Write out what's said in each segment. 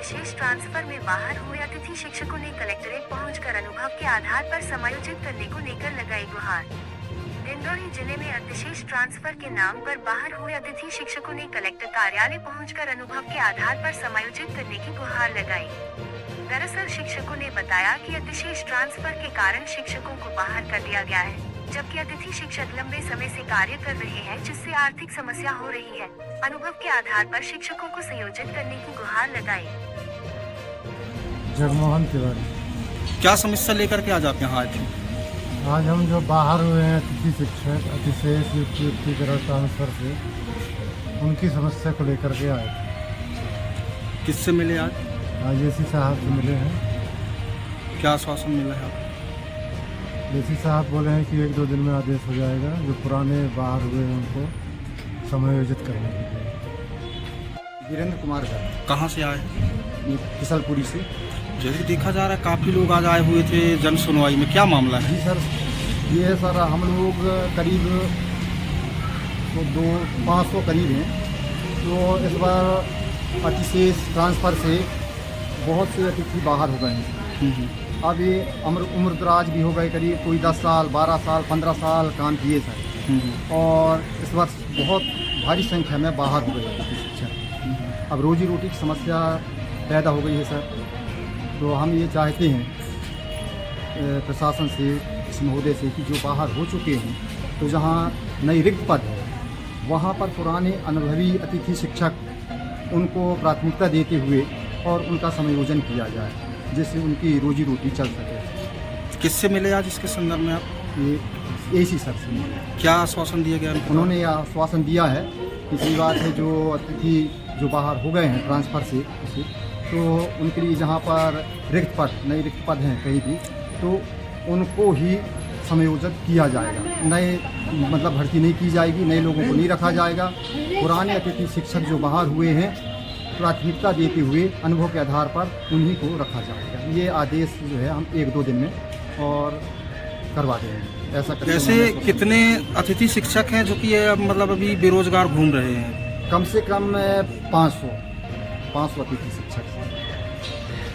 विशेष transfer में बाहर हुए अतिथि शिक्षकों ने कलेक्ट्रेट पहुंचकर अनुभव के आधार पर समायोजित करने को लेकर लगाई गुहार। डिंडोरी जिले में विशेष ट्रांसफर के नाम पर बाहर हुए अतिथि शिक्षकों ने कलेक्टर कार्यालय पहुंचकर अनुभव के आधार पर समायोजित करने की गुहार लगाई। दरअसल शिक्षकों ने बताया कि विशेष ट्रांसफर के कारण शिक्षकों को बाहर कर दिया गया है, जबकि अतिथि शिक्षक लंबे समय से कार्य कर रहे हैं, जिससे आर्थिक समस्या हो रही है। अनुभव के आधार पर शिक्षकों को संयोजित करने की गुहार लगाई। जगमोहन तिवारी। क्या समस्या लेकर के आज आप यहाँ आए थे? आज हम जो बाहर हुए हैं अतिथि शिक्षक अतिशेष युक्ति ट्रांसफर से, उनकी समस्या को लेकर के आए थे। किससे मिले आज? आज एसी साहब से मिले हैं। क्या आश्वासन मिला है आपको? एसी साहब बोले हैं कि 1-2 दिन में आदेश हो जाएगा, जो पुराने बाहर हुए हैं उनको समायोजित करने के लिए। वीरेंद्र कुमार का। कहाँ से आए? ये किसलपुरी से। जैसे देखा जा रहा है काफ़ी लोग आज आए हुए थे जन सुनवाई में, क्या मामला है? जी सर, ये सर हम लोग करीब 500 करीब हैं। तो इस बार अतिशेष ट्रांसफ़र से बहुत से अतिथि बाहर हो गए हैं। अब ये उम्र दराज भी हो गए, करीब कोई 10 साल 12 साल 15 साल काम किए सर। और इस वर्ष बहुत भारी संख्या में बाहर हो गए अतिथि शिक्षक। अब रोजी रोटी की समस्या पैदा हो गई है सर। तो हम ये चाहते हैं प्रशासन से, इस महोदय से, कि जो बाहर हो चुके हैं तो जहाँ नई रिक्त पद है वहाँ पर पुराने अनुभवी अतिथि शिक्षक उनको प्राथमिकता देते हुए और उनका समायोजन किया जाए, जिससे उनकी रोजी रोटी चल सके। किससे मिले आज इसके संदर्भ में आप? ये एसी सर से मिले। क्या आश्वासन दिया गया? उन्होंने यह आश्वासन दिया है, तीसरी बात है जो अतिथि जो बाहर हो गए हैं ट्रांसफ़र से, तो उनके लिए जहाँ पर रिक्त पद, नए रिक्त पद हैं कहीं भी, तो उनको ही समायोजित किया जाएगा। नए मतलब भर्ती नहीं की जाएगी, नए लोगों को नहीं रखा जाएगा। पुराने अतिथि शिक्षक जो बाहर हुए हैं प्राथमिकता देते हुए अनुभव के आधार पर उन्हीं को रखा जाएगा। ये आदेश जो है हम 1-2 दिन में और करवा देंगे। ऐसे कितने अतिथि शिक्षक हैं जो कि मतलब अभी बेरोजगार घूम रहे हैं? कम से कम 500 अतिथि शिक्षक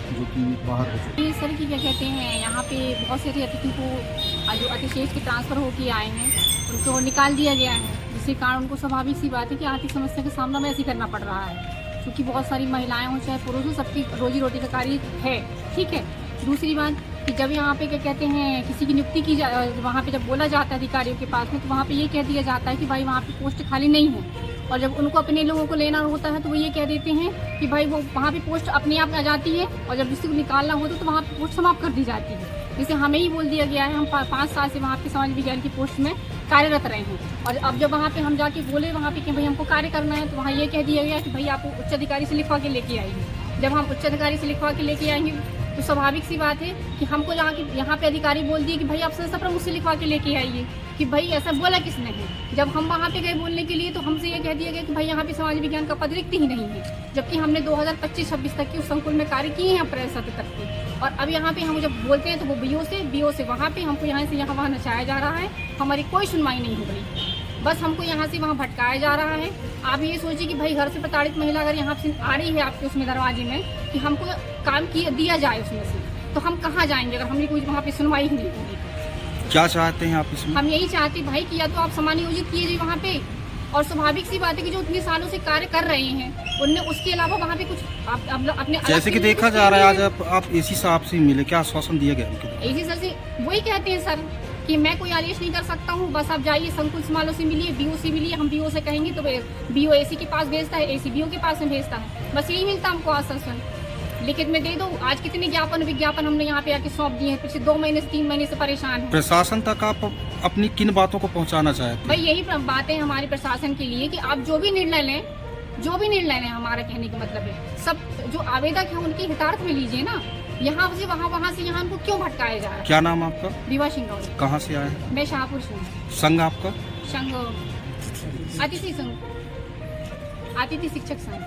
जो कि बाहर हो चुके हैं। सर की क्या कहते हैं, यहाँ पे बहुत सारे अतिथि को जो अतिशेष के ट्रांसफ़र होकर आए हैं उनको निकाल दिया गया है, जिसके कारण उनको स्वाभाविक सी बात है कि आर्थिक समस्या का सामना वैसे करना पड़ रहा है, क्योंकि बहुत सारी महिलाएं हों चाहे पुरुष हो, सबकी रोजी रोटी का कार्य है। ठीक है। दूसरी बात कि जब यहाँ पे क्या कहते हैं किसी की नियुक्ति की वहाँ पे जब बोला जाता है अधिकारियों के पास में, तो वहाँ पे ये कह दिया जाता है कि भाई वहाँ पे पोस्ट खाली नहीं है। और जब उनको अपने लोगों को लेना होता है तो वो ये कह देते हैं कि भाई वो वहाँ पे पोस्ट अपने आप आ जाती है, और जब किसी को निकालना होता है तो वहाँ पे पोस्ट समाप्त कर दी जाती है। जैसे हमें ही बोल दिया गया है, हम 5 साल से वहाँ पे समाज विज्ञान की पोस्ट में कार्यरत रहे हैं, और अब जब वहाँ पे हम जाके बोले वहाँ पे कि भाई हमको कार्य करना है, तो वहाँ ये कह दिया गया कि भाई आप उच्च अधिकारी से लिखवा के लेके आइए। जब हम उच्च अधिकारी से लिखवा के लेके आएंगे तो स्वाभाविक सी बात है कि हमको यहाँ पे अधिकारी बोल दिए कि भाई आप संस्था प्रमुख से लिखवा के लेके आइए, कि भाई ऐसा बोला किसने है। जब हम वहाँ पे गए बोलने के लिए तो हमसे ये कह दिया गया कि भाई यहाँ पे समाज विज्ञान का पद रिक्त ही नहीं है, जबकि हमने 2025-26 तक की उस संकुल में कार्य किए हैं अप्रैल 7 तक के। और अब यहाँ पे हम जब बोलते हैं तो वो बीओ से वहाँ पे हमको यहाँ से यहाँ वहाँ नचाया जा रहा है, हमारी कोई सुनवाई नहीं हो रही, बस हमको यहाँ से वहाँ भटकाया जा रहा है। आप ये सोचिए कि भाई घर से प्रताड़ित महिला अगर यहाँ से आ रही है आपके उसमें दरवाजे में कि हमको काम दिया जाए उसमें से, तो हम कहाँ जाएंगे अगर हमने कोई वहाँ पे सुनवाई ही नहीं होगी? क्या चाहते हैं आप इसमें? हम यही चाहते भाई कि या तो आप समायोजित कीजिए वहाँ पे, और स्वाभाविक सी बात है कि जो इतने सालों से कार्य कर रहे हैं उनने उसके अलावा वहाँ पे कुछ अपने जैसे कि देखा जा रहा है आज आप एसी साहब से मिले, क्या आश्वासन दिया गया? एसी सर से वही कहते हैं सर कि मैं कोई आदेश नहीं कर सकता हूँ, बस आप जाइए संकुल समालों से मिलिए, बीओ से मिलिए। हम बीओ से कहेंगे तो बीओ एसी के पास भेजता है, एसी बीओ के पास में भेजता है, बस यही मिलता हमको आश्वासन। लिखित में दे दो। आज कितने विज्ञापन हमने यहाँ पे आके सौंप दिए हैं, पिछले 2 महीने से 3 महीने से परेशान हैं। प्रशासन तक आप अपनी किन बातों को पहुँचाना चाहते हैं? भाई यही बातें हमारे प्रशासन के लिए कि आप जो भी निर्णय लें, हमारा कहने का मतलब है सब जो आवेदक है उनके हितार्थ में लीजिए ना। यहाँ से वहाँ से यहाँ उनको क्यों भटकाया जा रहा है? क्या नाम आपका? विवा सिंह गौड़। कहाँ से आए? मैं शाहपुर से हूँ। संघ आपका? संघ अतिथि शिक्षक संघ।